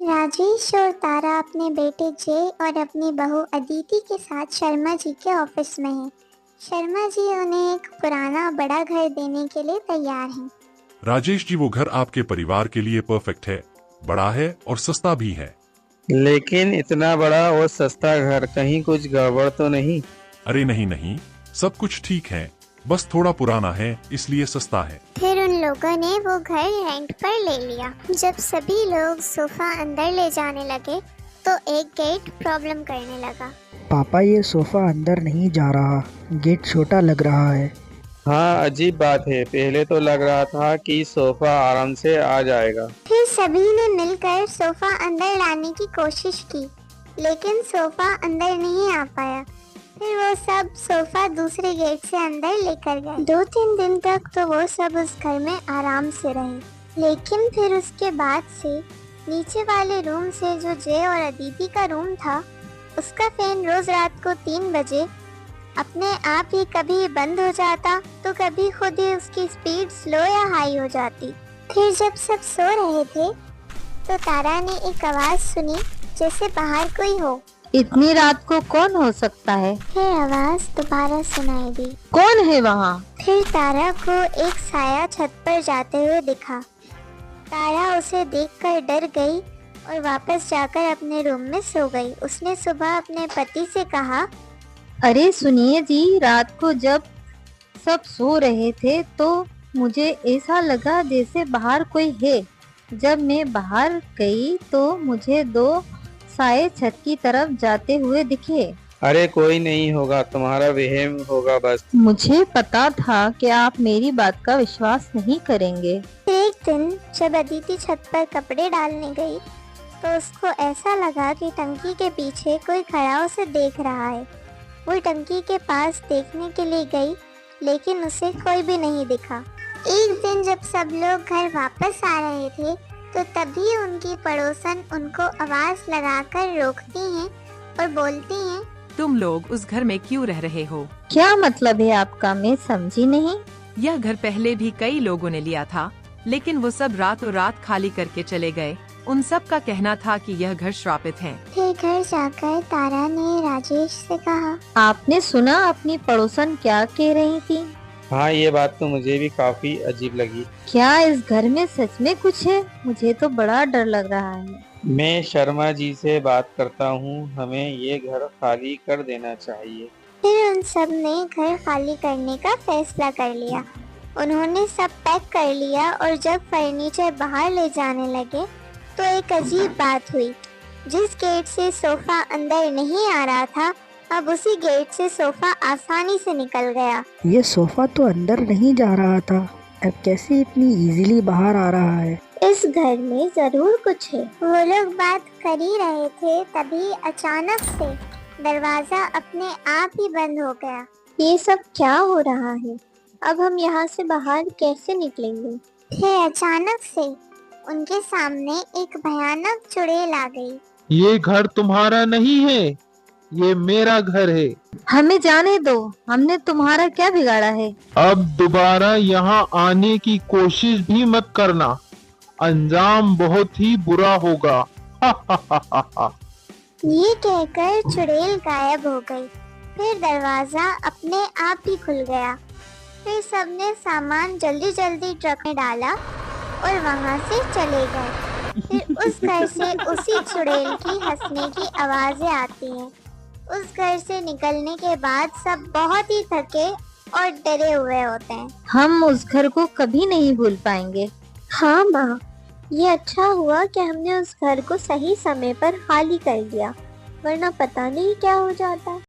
राजेश और तारा अपने बेटे जय और अपनी बहू अदिति के साथ शर्मा जी के ऑफिस में हैं। शर्मा जी उन्हें एक पुराना बड़ा घर देने के लिए तैयार हैं। राजेश जी, वो घर आपके परिवार के लिए परफेक्ट है, बड़ा है और सस्ता भी है। लेकिन इतना बड़ा और सस्ता घर, कहीं कुछ गड़बड़ तो नहीं? अरे नहीं नहीं, सब कुछ ठीक है, बस थोड़ा पुराना है इसलिए सस्ता है। फिर उन लोगों ने वो घर रेंट पर ले लिया। जब सभी लोग सोफा अंदर ले जाने लगे तो एक गेट प्रॉब्लम करने लगा। पापा, ये सोफा अंदर नहीं जा रहा, गेट छोटा लग रहा है। हाँ, अजीब बात है। पहले तो लग रहा था कि सोफा आराम से आ जाएगा। फिर सभी ने मिलकर सोफा अंदर लाने की कोशिश की, लेकिन सोफा अंदर नहीं आ पाया। फिर वो सब सोफा दूसरे गेट से अंदर लेकर गए। 2-3 दिन तक तो वो सब उस घर में आराम से रहे, लेकिन फिर उसके बाद से नीचे वाले रूम से जो जय और अदिति का रूम था, उसका फैन रोज रात को 3 बजे अपने आप ही कभी बंद हो जाता तो कभी खुद ही उसकी स्पीड स्लो या हाई हो जाती। फिर जब सब सो रहे थे तो तारा ने एक आवाज सुनी जैसे बाहर कोई हो। इतनी रात को कौन हो सकता है? फिर आवाज दोबारा सुनाई दी। कौन है वहाँ? फिर तारा को एक साया छत पर जाते हुए दिखा। तारा उसे देखकर डर गई और वापस जाकर अपने रूम में सो गई। उसने सुबह अपने पति से कहा, अरे सुनिए जी, रात को जब सब सो रहे थे तो मुझे ऐसा लगा जैसे बाहर कोई है। जब मैं बाहर गई तो मुझे 2 साए छत की तरफ जाते हुए दिखे। अरे कोई नहीं होगा, तुम्हारा वहम होगा बस। मुझे पता था कि आप मेरी बात का विश्वास नहीं करेंगे। फिर एक दिन जब अदिति छत पर कपड़े डालने गई तो उसको ऐसा लगा कि टंकी के पीछे कोई खड़ा उसे देख रहा है। वो टंकी के पास देखने के लिए गई, लेकिन उसे कोई भी नहीं दिखा। एक दिन जब सब लोग घर वापस आ रहे थे तो तभी उनकी पड़ोसन उनको आवाज लगाकर रोकती हैं और बोलती हैं, तुम लोग उस घर में क्यों रह रहे हो? क्या मतलब है आपका? मैं समझी नहीं। यह घर पहले भी कई लोगों ने लिया था, लेकिन वो सब रातों रात खाली करके चले गए। उन सब का कहना था कि यह घर श्रापित है। फिर घर जाकर तारा ने राजेश से कहा, आपने सुना अपनी पड़ोसन क्या कह रही थी? हाँ, ये बात तो मुझे भी काफी अजीब लगी। क्या इस घर में सच में कुछ है? मुझे तो बड़ा डर लग रहा है। मैं शर्मा जी से बात करता हूँ, हमें ये घर खाली कर देना चाहिए। फिर उन सब ने घर खाली करने का फैसला कर लिया। उन्होंने सब पैक कर लिया और जब फर्नीचर बाहर ले जाने लगे तो एक अजीब बात हुई। जिस गेट से सोफा अंदर नहीं आ रहा था, अब उसी गेट से सोफा आसानी से निकल गया। ये सोफा तो अंदर नहीं जा रहा था, अब कैसे इतनी इजीली बाहर आ रहा है? इस घर में जरूर कुछ है। वो लोग बात कर ही रहे थे, तभी अचानक से दरवाजा अपने आप ही बंद हो गया। ये सब क्या हो रहा है? अब हम यहाँ से बाहर कैसे निकलेंगे? फिर अचानक से उनके सामने एक भयानक चुड़ैल आ गई। ये घर तुम्हारा नहीं है, ये मेरा घर है। हमें जाने दो, हमने तुम्हारा क्या बिगाड़ा है? अब दोबारा यहाँ आने की कोशिश भी मत करना, अंजाम बहुत ही बुरा होगा। ये कहकर चुड़ैल गायब हो गई। फिर दरवाजा अपने आप ही खुल गया। फिर सबने सामान जल्दी जल्दी ट्रक में डाला और वहाँ से चले गए। फिर उस घर से उसी चुड़ैल की हंसने की आवाजें आती हैं। उस घर से निकलने के बाद सब बहुत ही थके और डरे हुए होते हैं। हम उस घर को कभी नहीं भूल पाएंगे। हाँ माँ, ये अच्छा हुआ कि हमने उस घर को सही समय पर खाली कर दिया, वरना पता नहीं क्या हो जाता।